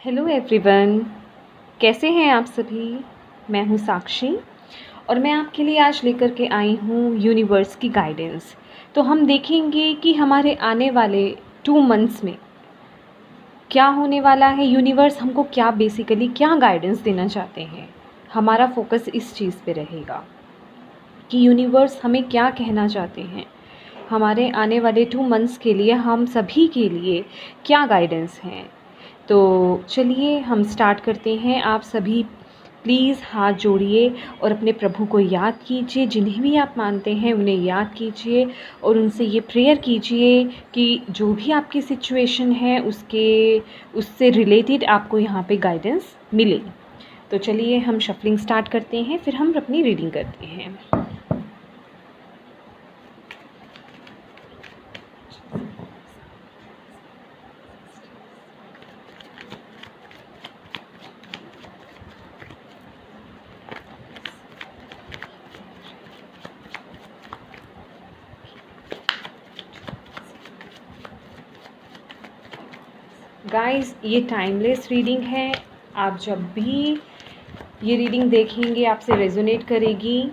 Hello everyone, कैसे हैं आप सभी। मैं हूं साक्षी और मैं आपके लिए आज लेकर के आई हूं यूनिवर्स की गाइडेंस। तो हम देखेंगे कि हमारे आने वाले 2 मंथ्स में क्या होने वाला है। यूनिवर्स हमको क्या बेसिकली क्या गाइडेंस देना चाहते हैं। हमारा फोकस इस चीज़ पे रहेगा कि यूनिवर्स हमें क्या कहना चाहते हैं। हमारे आने वाले 2 मंथ्स के लिए हम सभी के लिए क्या गाइडेंस हैं। तो चलिए हम स्टार्ट करते हैं। आप सभी प्लीज़ हाथ जोड़िए और अपने प्रभु को याद कीजिए। जिन्हें भी आप मानते हैं उन्हें याद कीजिए और उनसे ये प्रेयर कीजिए कि जो भी आपकी सिचुएशन है उससे रिलेटेड आपको यहाँ पे गाइडेंस मिले। तो चलिए हम शफलिंग स्टार्ट करते हैं, फिर हम अपनी रीडिंग करते हैं। गाइस, ये टाइमलेस रीडिंग है। आप जब भी ये रीडिंग देखेंगे आपसे रेजोनेट करेगी।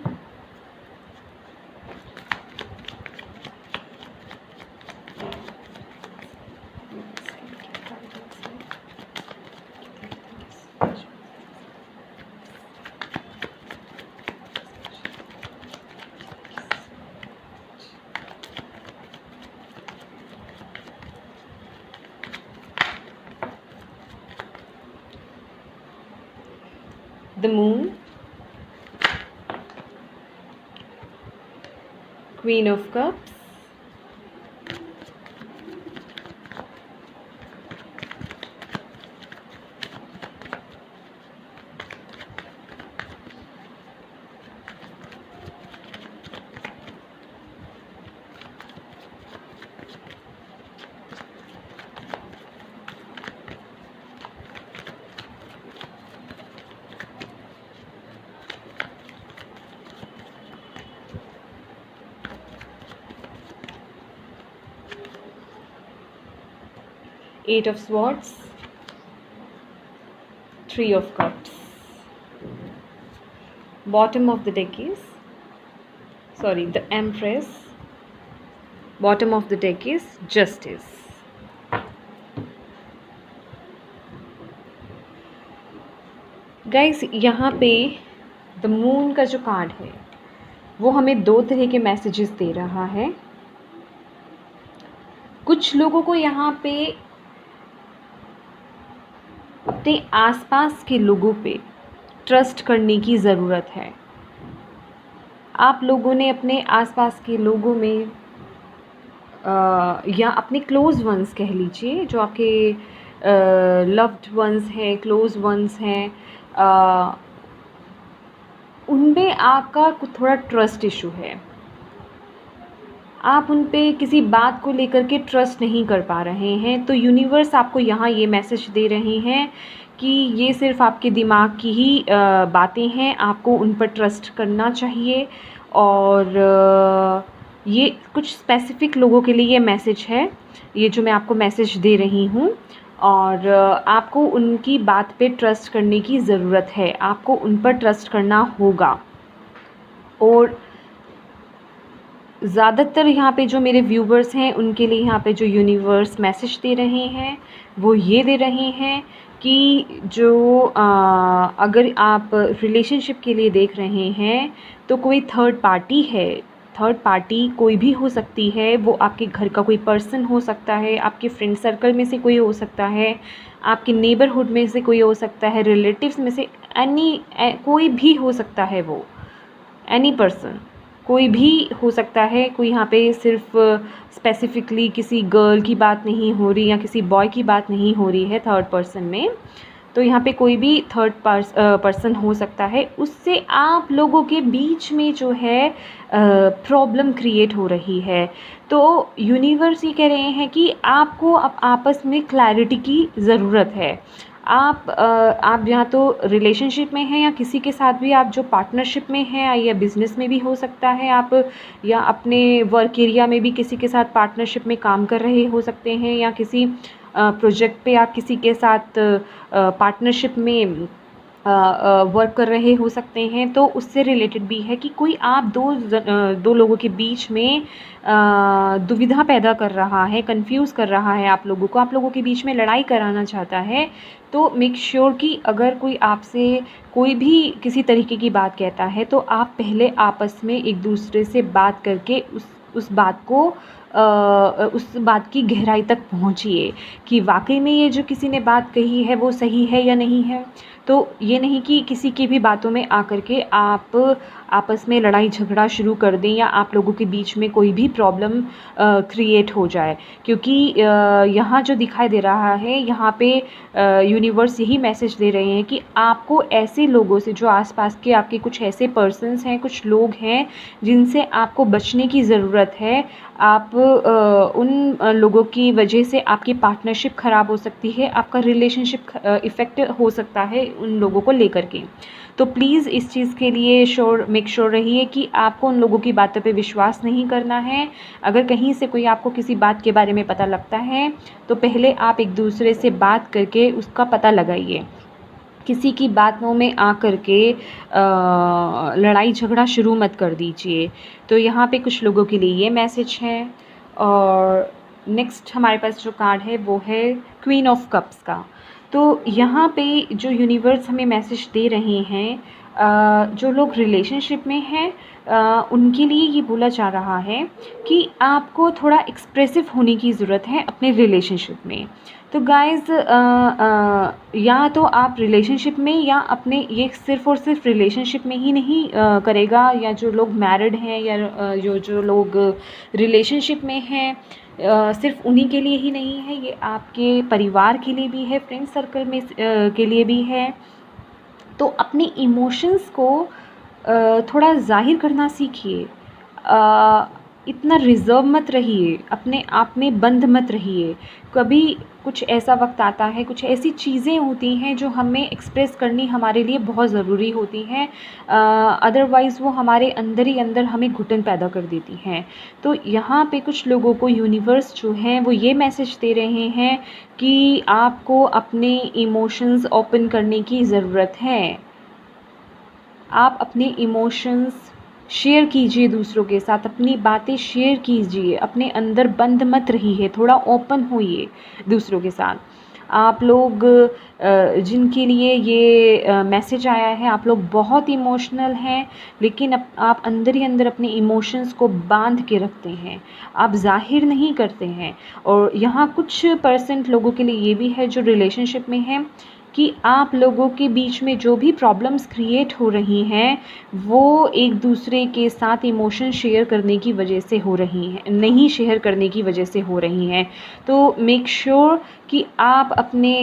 The Moon, Queen of Cups, Eight of Swords, Three of Cups. Bottom of the deck is, the Empress. Bottom of the deck is Justice. Guys, यहाँ पे द मून का जो कार्ड है वो हमें 2 तरह के मैसेजेस दे रहा है। कुछ लोगों को यहाँ पे अपने आसपास के लोगों पे ट्रस्ट करने की ज़रूरत है। आप लोगों ने अपने आसपास के लोगों में या अपने क्लोज़ वंस कह लीजिए, जो आपके लव्ड वंस हैं, क्लोज़ वंस हैं, उनमें आपका कुछ थोड़ा ट्रस्ट इशू है। आप उन पे किसी बात को लेकर के ट्रस्ट नहीं कर पा रहे हैं। तो यूनिवर्स आपको यहाँ ये मैसेज दे रहे हैं कि ये सिर्फ़ आपके दिमाग की ही बातें हैं। आपको उन पर ट्रस्ट करना चाहिए। और ये कुछ स्पेसिफ़िक लोगों के लिए ये मैसेज है, ये जो मैं आपको मैसेज दे रही हूँ। और आपको उनकी बात पे ट्रस्ट करने की ज़रूरत है। आपको उन पर ट्रस्ट करना होगा। और ज़्यादातर यहाँ पे जो मेरे व्यूवर्स हैं उनके लिए यहाँ पे जो यूनिवर्स मैसेज दे रहे हैं वो ये दे रहे हैं कि जो अगर आप रिलेशनशिप के लिए देख रहे हैं तो कोई थर्ड पार्टी है। थर्ड पार्टी कोई भी हो सकती है। वो आपके घर का कोई पर्सन हो सकता है, आपके फ्रेंड सर्कल में से कोई हो सकता है, आपके नेबरहुड में से कोई हो सकता है, रिलेटिव्स में से कोई भी हो सकता है। वो एनी पर्सन कोई भी हो सकता है। कोई यहाँ पे सिर्फ स्पेसिफिकली किसी गर्ल की बात नहीं हो रही या किसी बॉय की बात नहीं हो रही है थर्ड पर्सन में। तो यहाँ पे कोई भी थर्ड पर्सन हो सकता है। उससे आप लोगों के बीच में जो है प्रॉब्लम क्रिएट हो रही है। तो यूनिवर्स ये कह रहे हैं कि आपको अब आपस में क्लैरिटी की ज़रूरत है। आप या तो रिलेशनशिप में हैं या किसी के साथ भी आप जो पार्टनरशिप में हैं, या बिज़नेस में भी हो सकता है आप, या अपने वर्क एरिया में भी किसी के साथ पार्टनरशिप में काम कर रहे हो सकते हैं, या किसी प्रोजेक्ट पे आप किसी के साथ पार्टनरशिप में वर्क कर रहे हो सकते हैं, तो उससे रिलेटेड भी है कि कोई आप दो लोगों के बीच में दुविधा पैदा कर रहा है, कंफ्यूज कर रहा है आप लोगों के बीच में लड़ाई कराना चाहता है। तो मेक श्योर कि अगर कोई आपसे कोई भी किसी तरीके की बात कहता है तो आप पहले आपस में एक दूसरे से बात करके उस बात को उस बात की गहराई तक पहुँचिए कि वाकई में ये जो किसी ने बात कही है वो सही है या नहीं है। तो ये नहीं कि किसी की भी बातों में आकर के आप आपस में लड़ाई झगड़ा शुरू कर दें या आप लोगों के बीच में कोई भी प्रॉब्लम क्रिएट हो जाए, क्योंकि यहाँ जो दिखाई दे रहा है यहाँ पे यूनिवर्स यही मैसेज दे रहे हैं कि आपको ऐसे लोगों से, जो आसपास के आपके कुछ ऐसे पर्सन्स हैं, कुछ लोग हैं जिनसे आपको बचने की ज़रूरत है। आप उन लोगों की वजह से आपकी पार्टनरशिप ख़राब हो सकती है, आपका रिलेशनशिप इफ़ेक्ट हो सकता है उन लोगों को लेकर के। तो प्लीज़ इस चीज़ के लिए मेक श्योर रहिए कि आपको उन लोगों की बातों पे विश्वास नहीं करना है। अगर कहीं से कोई आपको किसी बात के बारे में पता लगता है तो पहले आप एक दूसरे से बात करके उसका पता लगाइए। किसी की बातों में आकर के लड़ाई झगड़ा शुरू मत कर दीजिए। तो यहाँ पे कुछ लोगों के लिए ये मैसेज है। और नेक्स्ट हमारे पास जो कार्ड है वो है क्वीन ऑफ कप्स का। तो यहाँ पे जो यूनिवर्स हमें मैसेज दे रहे हैं, जो लोग रिलेशनशिप में हैं उनके लिए ये बोला जा रहा है कि आपको थोड़ा एक्सप्रेसिव होने की ज़रूरत है अपने रिलेशनशिप में। तो गाइज़ या तो आप रिलेशनशिप में या अपने, ये सिर्फ़ और सिर्फ रिलेशनशिप में ही नहीं करेगा, या जो लोग मैरिड हैं या जो लोग रिलेशनशिप में हैं सिर्फ उन्हीं के लिए ही नहीं है, ये आपके परिवार के लिए भी है, फ्रेंड सर्कल में के लिए भी है। तो अपने इमोशंस को थोड़ा ज़ाहिर करना सीखिए। इतना रिज़र्व मत रहिए, अपने आप में बंद मत रहिए। कभी कुछ ऐसा वक्त आता है, कुछ ऐसी चीज़ें होती हैं जो हमें एक्सप्रेस करनी हमारे लिए बहुत ज़रूरी होती हैं, अदरवाइज़ वो हमारे अंदर ही अंदर हमें घुटन पैदा कर देती हैं। तो यहाँ पे कुछ लोगों को यूनिवर्स जो है वो ये मैसेज दे रहे हैं कि आपको अपने इमोशंस ओपन करने की ज़रूरत है। आप अपने इमोशंस शेयर कीजिए दूसरों के साथ, अपनी बातें शेयर कीजिए, अपने अंदर बंद मत रहिए, थोड़ा ओपन होइए दूसरों के साथ। आप लोग जिनके लिए ये मैसेज आया है, आप लोग बहुत इमोशनल हैं, लेकिन आप अंदर ही अंदर अपने इमोशंस को बांध के रखते हैं, आप ज़ाहिर नहीं करते हैं। और यहाँ कुछ % लोगों के लिए ये भी है जो रिलेशनशिप में हैं कि आप लोगों के बीच में जो भी प्रॉब्लम्स क्रिएट हो रही हैं वो एक दूसरे के साथ इमोशन शेयर करने की वजह से हो रही हैं, नहीं शेयर करने की वजह से हो रही हैं। तो मेक श्योर कि आप अपने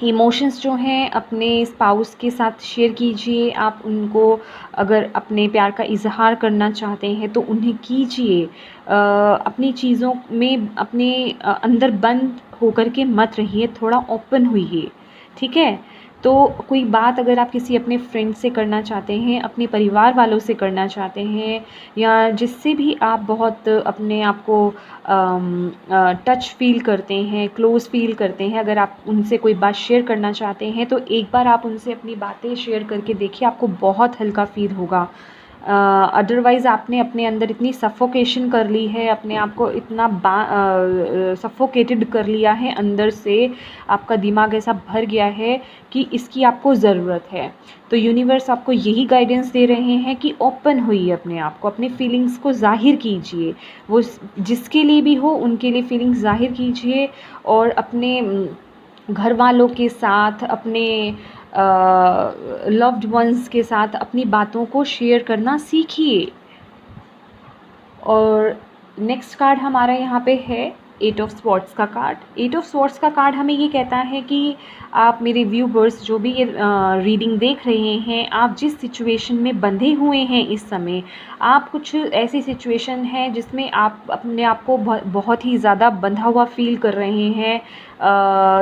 इमोशंस जो हैं अपने स्पाउस के साथ शेयर कीजिए। आप उनको अगर अपने प्यार का इज़हार करना चाहते हैं तो उन्हें कीजिए। अपनी चीज़ों में अपने अंदर बंद होकर के मत रहिए, थोड़ा ओपन होइए, ठीक है। तो कोई बात अगर आप किसी अपने फ्रेंड से करना चाहते हैं, अपने परिवार वालों से करना चाहते हैं, या जिससे भी आप बहुत अपने आप को टच फील करते हैं, क्लोज़ फील करते हैं, अगर आप उनसे कोई बात शेयर करना चाहते हैं तो एक बार आप उनसे अपनी बातें शेयर करके देखिए, आपको बहुत हल्का फील होगा। अदरवाइज़ आपने अपने अंदर इतनी सफोकेशन कर ली है, अपने आप को इतना सफोकेटेड कर लिया है अंदर से, आपका दिमाग ऐसा भर गया है कि इसकी आपको ज़रूरत है। तो यूनिवर्स आपको यही गाइडेंस दे रहे हैं कि ओपन होइए अपने आप को, अपने फीलिंग्स को ज़ाहिर कीजिए। वो जिसके लिए भी हो उनके लिए फीलिंग्स ज़ाहिर कीजिए, और अपने घर वालों के साथ, अपने लव्ड वंस के साथ अपनी बातों को शेयर करना सीखिए। और नेक्स्ट कार्ड हमारा यहाँ पे है 8 ऑफ स्वॉर्ड्स का कार्ड। 8 ऑफ स्वॉर्ड्स का कार्ड हमें ये कहता है कि आप मेरे व्यूवर्स जो भी ये रीडिंग देख रहे हैं, आप जिस सिचुएशन में बंधे हुए हैं इस समय, आप कुछ ऐसी सिचुएशन है जिसमें आप अपने आप को बहुत ही ज़्यादा बंधा हुआ फील कर रहे हैं,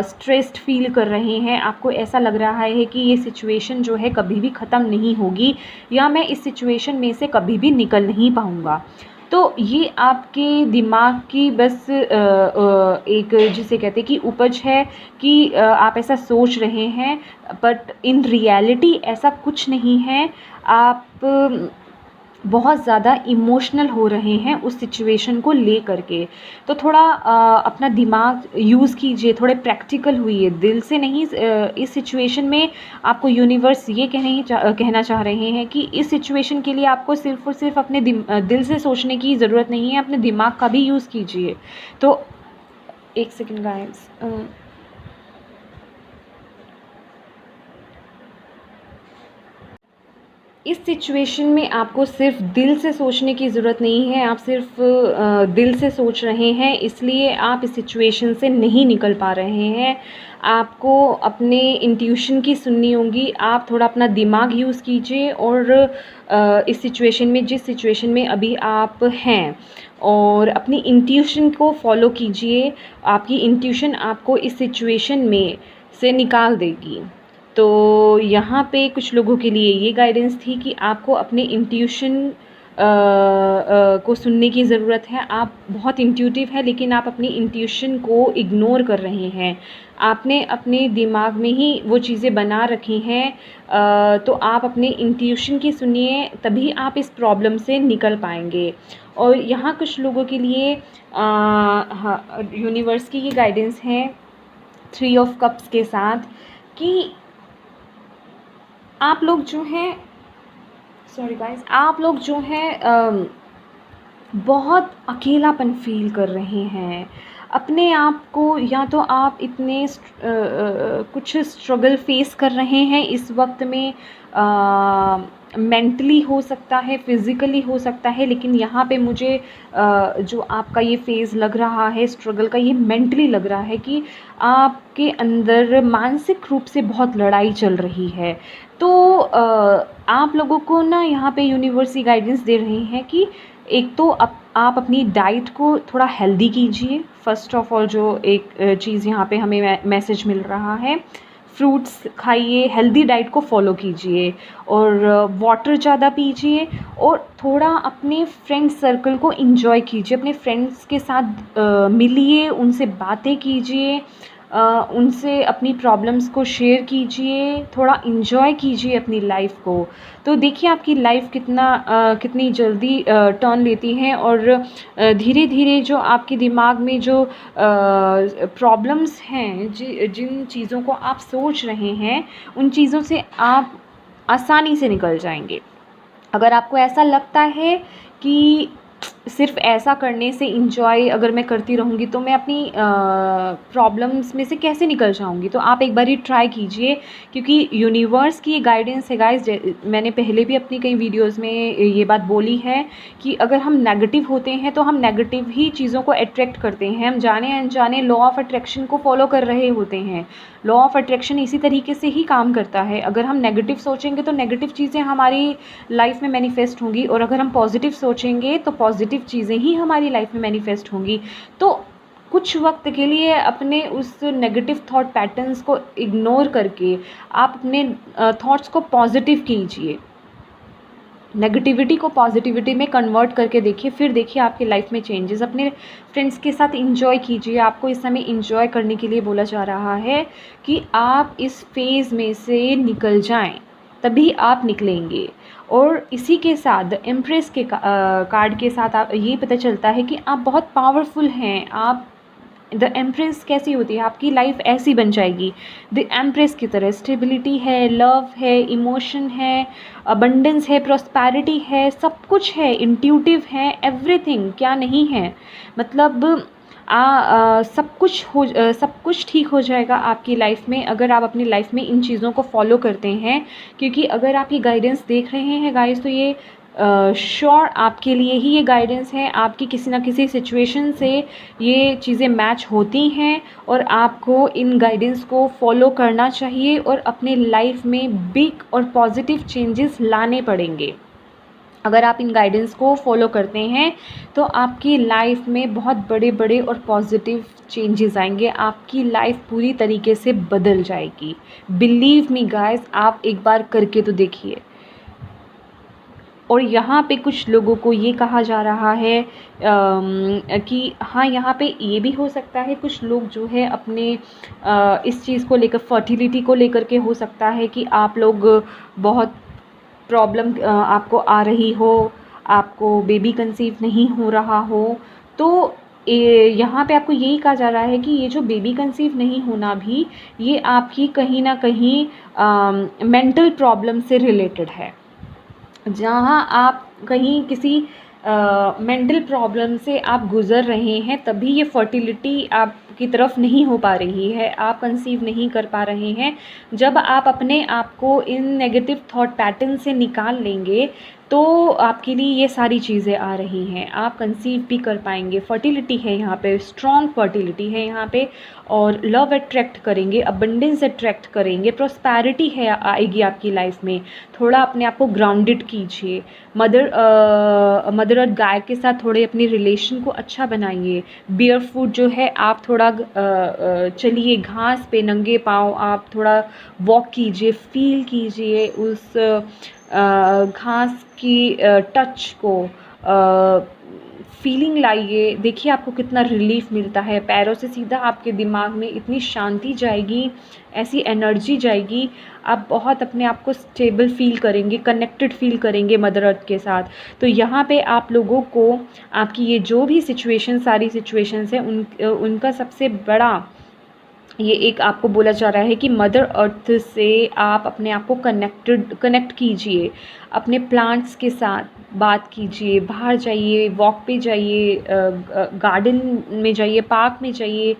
स्ट्रेस्ड फील कर रहे हैं। आपको ऐसा लग रहा है कि ये सिचुएशन जो है कभी भी ख़त्म नहीं होगी, या मैं इस सिचुएशन में से कभी भी निकल नहीं पाऊँगा। तो ये आपके दिमाग की बस एक जिसे कहते हैं कि उपज है कि आप ऐसा सोच रहे हैं, बट इन रियलिटी ऐसा कुछ नहीं है। आप बहुत ज़्यादा इमोशनल हो रहे हैं उस सिचुएशन को ले करके। तो थोड़ा अपना दिमाग यूज़ कीजिए, थोड़े प्रैक्टिकल हुइए, दिल से नहीं। इस सिचुएशन में आपको यूनिवर्स ये कहना चाह रहे हैं कि इस सिचुएशन के लिए आपको सिर्फ़ और सिर्फ अपने दिल से सोचने की ज़रूरत नहीं है, अपने दिमाग का भी यूज़ कीजिए। तो एक सेकेंड गाइस, इस सिचुएशन में आपको सिर्फ दिल से सोचने की ज़रूरत नहीं है। आप सिर्फ दिल से सोच रहे हैं, इसलिए आप इस सिचुएशन से नहीं निकल पा रहे हैं। आपको अपने इंट्यूशन की सुननी होगी। आप थोड़ा अपना दिमाग यूज़ कीजिए और इस सिचुएशन में, जिस सिचुएशन में अभी आप हैं, और अपनी इंट्यूशन को फॉलो कीजिए। आपकी इंट्यूशन आपको इस सिचुएशन में से निकाल देगी। तो यहाँ पे कुछ लोगों के लिए ये गाइडेंस थी कि आपको अपने इंट्यूशन को सुनने की ज़रूरत है। आप बहुत इंट्यूटिव है, लेकिन आप अपनी इंट्यूशन को इग्नोर कर रहे हैं। आपने अपने दिमाग में ही वो चीज़ें बना रखी हैं। तो आप अपने इंट्यूशन की सुनिए, तभी आप इस प्रॉब्लम से निकल पाएंगे। और यहाँ कुछ लोगों के लिए यूनिवर्स की ये गाइडेंस है 3 ऑफ कप्स के साथ कि आप लोग जो हैं, सॉरी गाइस, आप लोग जो हैं बहुत अकेलापन फील कर रहे हैं अपने आप को। या तो आप इतने कुछ स्ट्रगल फेस कर रहे हैं इस वक्त में, मेंटली हो सकता है, फिज़िकली हो सकता है, लेकिन यहाँ पे मुझे जो आपका ये फेज़ लग रहा है स्ट्रगल का, ये मेंटली लग रहा है कि आपके अंदर मानसिक रूप से बहुत लड़ाई चल रही है। तो आप लोगों को ना यहाँ पे यूनिवर्स ही गाइडेंस दे रहे हैं कि एक तो आप अपनी डाइट को थोड़ा हेल्दी कीजिए। फ़र्स्ट ऑफ ऑल जो एक चीज़ यहाँ पे हमें मैसेज मिल रहा है, फ्रूट्स खाइए, हेल्दी डाइट को फॉलो कीजिए, और वाटर ज़्यादा पीजिए, और थोड़ा अपने फ्रेंड सर्कल को एंजॉय कीजिए। अपने फ्रेंड्स के साथ मिलिए, उनसे बातें कीजिए, उनसे अपनी प्रॉब्लम्स को शेयर कीजिए, थोड़ा एंजॉय कीजिए अपनी लाइफ को। तो देखिए आपकी लाइफ कितनी जल्दी टर्न लेती है, और धीरे धीरे जो आपके दिमाग में जो प्रॉब्लम्स हैं, जिन चीज़ों को आप सोच रहे हैं, उन चीज़ों से आप आसानी से निकल जाएंगे। अगर आपको ऐसा लगता है कि सिर्फ ऐसा करने से इंजॉय अगर मैं करती रहूँगी तो मैं अपनी प्रॉब्लम्स में से कैसे निकल जाऊँगी, तो आप एक बार ट्राई कीजिए। क्योंकि यूनिवर्स की ये गाइडेंस है गाइस, मैंने पहले भी अपनी कई वीडियोस में ये बात बोली है कि अगर हम नेगेटिव होते हैं तो हम नेगेटिव ही चीज़ों को अट्रैक्ट करते हैं। हम जाने अनजाने लॉ ऑफ अट्रैक्शन को फॉलो कर रहे होते हैं। लॉ ऑफ अट्रैक्शन इसी तरीके से ही काम करता है। अगर हम नेगेटिव सोचेंगे तो नेगेटिव चीज़ें हमारी लाइफ में मैनिफेस्ट होंगी, और अगर हम पॉजिटिव सोचेंगे तो पॉजिटिव चीज़ें ही हमारी लाइफ में मैनिफेस्ट होंगी। तो कुछ वक्त के लिए अपने उस नेगेटिव थॉट पैटर्न्स को इग्नोर करके आप अपने थॉट्स को पॉजिटिव कीजिए, नेगेटिविटी को पॉजिटिविटी में कन्वर्ट करके देखिए, फिर देखिए आपकी लाइफ में चेंजेस। अपने फ्रेंड्स के साथ इंजॉय कीजिए। आपको इस समय इंजॉय करने के लिए बोला जा रहा है कि आप इस फेज़ में से निकल जाएं, तभी आप निकलेंगे। और इसी के साथ एम्प्रेस के कार्ड के साथ आप ये पता चलता है कि आप बहुत पावरफुल हैं। आप द एम्प्रेस कैसी होती है, आपकी लाइफ ऐसी बन जाएगी द एम्प्रेस की तरह। स्टेबिलिटी है, लव है, इमोशन है, अबंडेंस है, प्रॉस्पेरिटी है, सब कुछ है, इंट्यूटिव है, एवरीथिंग, क्या नहीं है। मतलब सब कुछ ठीक हो जाएगा आपकी लाइफ में अगर आप अपनी लाइफ में इन चीज़ों को फॉलो करते हैं। क्योंकि अगर आप ये गाइडेंस देख रहे हैं गाइस, तो ये श्योर आपके लिए ही ये गाइडेंस है। आपकी किसी ना किसी सिचुएशन से ये चीज़ें मैच होती हैं, और आपको इन गाइडेंस को फॉलो करना चाहिए, और अपने लाइफ में बिग और पॉजिटिव चेंजेस लाने पड़ेंगे। अगर आप इन गाइडेंस को फॉलो करते हैं तो आपकी लाइफ में बहुत बड़े बड़े और पॉजिटिव चेंजेस आएंगे। आपकी लाइफ पूरी तरीके से बदल जाएगी। बिलीव मी गाइस, आप एक बार करके तो देखिए। और यहाँ पे कुछ लोगों को ये कहा जा रहा है कि हाँ, यहाँ पे ये भी हो सकता है कुछ लोग जो है अपने इस चीज़ को लेकर, फर्टिलिटी को लेकर के हो सकता है कि आप लोग बहुत प्रॉब्लम आपको आ रही हो, आपको बेबी कंसीव नहीं हो रहा हो। तो यहाँ पे आपको यही कहा जा रहा है कि ये जो बेबी कंसीव नहीं होना भी, ये आपकी कहीं ना कहीं मेंटल प्रॉब्लम से रिलेटेड है। जहाँ आप कहीं किसी मेंटल प्रॉब्लम से आप गुज़र रहे हैं, तभी ये फर्टिलिटी आपकी तरफ नहीं हो पा रही है, आप कंसीव नहीं कर पा रहे हैं। जब आप अपने आप को इन नेगेटिव थॉट पैटर्न से निकाल लेंगे, तो आपके लिए ये सारी चीज़ें आ रही हैं, आप कंसीव भी कर पाएंगे। फर्टिलिटी है यहाँ पे, स्ट्रॉन्ग फर्टिलिटी है यहाँ पे, और लव अट्रैक्ट करेंगे, अबंडेंस अट्रैक्ट करेंगे, प्रोस्पैरिटी है आएगी आपकी लाइफ में। थोड़ा अपने आप को ग्राउंडेड कीजिए, मदर अर्थ गाय के साथ थोड़े अपने रिलेशन को अच्छा बनाइए। बेयर फुट जो है, आप थोड़ा चलिए घास पे नंगे पाँव, आप थोड़ा वॉक कीजिए, फील कीजिए उस घास की टच को, फीलिंग लाइए। देखिए आपको कितना रिलीफ मिलता है। पैरों से सीधा आपके दिमाग में इतनी शांति जाएगी, ऐसी एनर्जी जाएगी, आप बहुत अपने आप को स्टेबल फील करेंगे, कनेक्टेड फील करेंगे मदर अर्थ के साथ। तो यहाँ पे आप लोगों को आपकी ये जो भी सिचुएशन, सारी सिचुएशंस हैं, उनका सबसे बड़ा ये एक आपको बोला जा रहा है कि मदर अर्थ से आप अपने आप को कनेक्ट कीजिए, अपने प्लांट्स के साथ बात कीजिए, बाहर जाइए, वॉक पे जाइए, गार्डन में जाइए, पार्क में जाइए,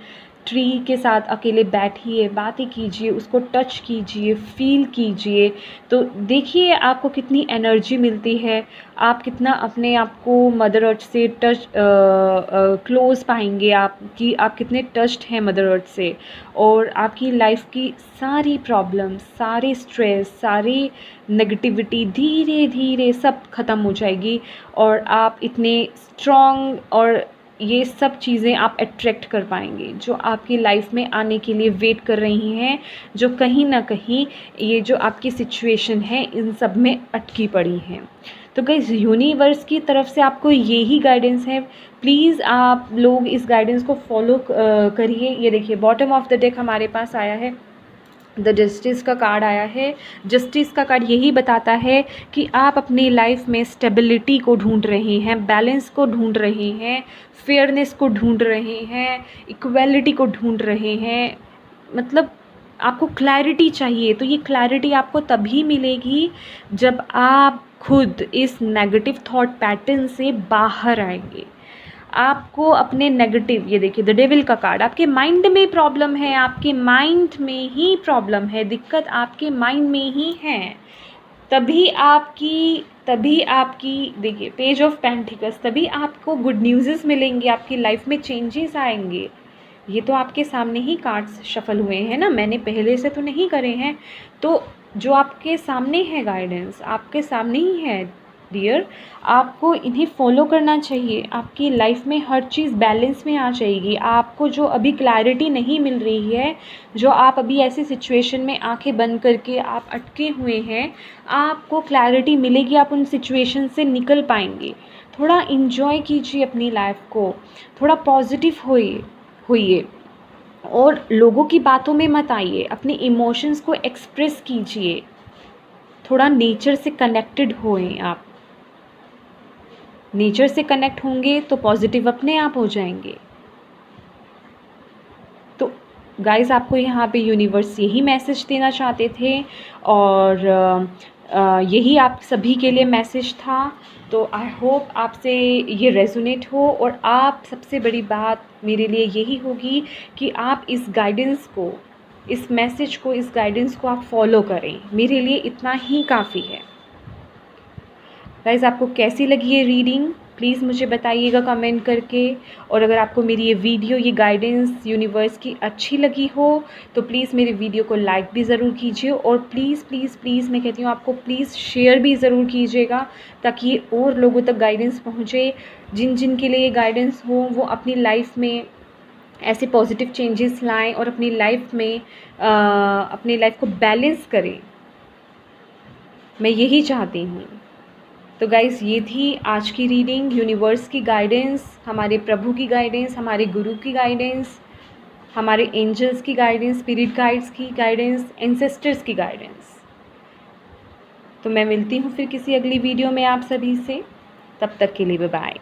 ट्री के साथ अकेले बैठिए, बातें कीजिए, उसको टच कीजिए, फील कीजिए। तो देखिए आपको कितनी एनर्जी मिलती है, आप कितना अपने आप को मदर अर्थ से टच क्लोज पाएंगे, आप कितने टच्ड हैं मदर अर्थ से। और आपकी लाइफ की सारी प्रॉब्लम, सारे स्ट्रेस, सारी नेगेटिविटी धीरे धीरे सब ख़त्म हो जाएगी, और आप इतने स्ट्रॉन्ग और ये सब चीज़ें आप अट्रैक्ट कर पाएंगे जो आपकी लाइफ में आने के लिए वेट कर रही हैं, जो कहीं ना कहीं ये जो आपकी सिचुएशन है इन सब में अटकी पड़ी हैं। तो गाइस, यूनिवर्स की तरफ से आपको यही गाइडेंस है, प्लीज़ आप लोग इस गाइडेंस को फॉलो करिए। ये देखिए बॉटम ऑफ द डेक हमारे पास आया है, द जस्टिस का कार्ड आया है। जस्टिस का कार्ड यही बताता है कि आप अपनी लाइफ में स्टेबिलिटी को ढूंढ रहे हैं, बैलेंस को ढूंढ रहे हैं, फेयरनेस को ढूंढ रहे हैं, इक्वालिटी को ढूंढ रहे हैं। मतलब आपको क्लैरिटी चाहिए, तो ये क्लैरिटी आपको तभी मिलेगी जब आप खुद इस नेगेटिव थॉट पैटर्न से बाहर आएंगे। आपको अपने नेगेटिव, ये देखिए द डेविल का कार्ड, आपके माइंड में प्रॉब्लम है, आपके माइंड में ही प्रॉब्लम है, दिक्कत आपके माइंड में ही है। तभी आपकी देखिए पेज ऑफ पेंटिकल्स, तभी आपको गुड न्यूज़ मिलेंगे, आपकी लाइफ में चेंजेस आएंगे। ये तो आपके सामने ही कार्ड्स शफल हुए हैं ना, मैंने पहले से तो नहीं करे हैं। तो जो आपके सामने है गाइडेंस, आपके सामने ही है डियर, आपको इन्हें फॉलो करना चाहिए। आपकी लाइफ में हर चीज़ बैलेंस में आ जाएगी। आपको जो अभी क्लैरिटी नहीं मिल रही है, जो आप अभी ऐसी सिचुएशन में आंखें बंद करके आप अटके हुए हैं, आपको क्लैरिटी मिलेगी, आप उन सिचुएशन से निकल पाएंगे। थोड़ा इन्जॉय कीजिए अपनी लाइफ को, थोड़ा पॉजिटिव होइए और लोगों की बातों में मत आइए, अपने इमोशंस को एक्सप्रेस कीजिए, थोड़ा नेचर से कनेक्टेड होएं। आप नेचर से कनेक्ट होंगे तो पॉजिटिव अपने आप हो जाएंगे। तो गाइस, आपको यहाँ पे यूनिवर्स यही मैसेज देना चाहते थे, और यही आप सभी के लिए मैसेज था। तो आई होप आपसे ये रेजोनेट हो, और आप, सबसे बड़ी बात मेरे लिए यही होगी कि आप इस गाइडेंस को, इस मैसेज को, इस गाइडेंस को आप फॉलो करें। मेरे लिए इतना ही काफ़ी है। गाइस, आपको कैसी लगी ये रीडिंग प्लीज़ मुझे बताइएगा कमेंट करके। और अगर आपको मेरी ये वीडियो, ये गाइडेंस यूनिवर्स की अच्छी लगी हो तो प्लीज़ मेरे वीडियो को लाइक भी ज़रूर कीजिए, और प्लीज़ प्लीज़ प्लीज़ मैं कहती हूँ आपको, प्लीज़ शेयर भी ज़रूर कीजिएगा, ताकि ये और लोगों तक गाइडेंस पहुँचे। जिन जिन के लिए ये गाइडेंस हो, वो अपनी लाइफ में ऐसे पॉजिटिव चेंजेस लाएं और अपनी लाइफ में अपनी लाइफ को बैलेंस करें। मैं यही चाहती हूँ। तो गाइस ये थी आज की रीडिंग, यूनिवर्स की गाइडेंस, हमारे प्रभु की गाइडेंस, हमारे गुरु की गाइडेंस, हमारे एंजल्स की गाइडेंस, स्पिरिट गाइड्स की गाइडेंस, एंसेस्टर्स की गाइडेंस। तो मैं मिलती हूँ फिर किसी अगली वीडियो में आप सभी से, तब तक के लिए बाय बाय।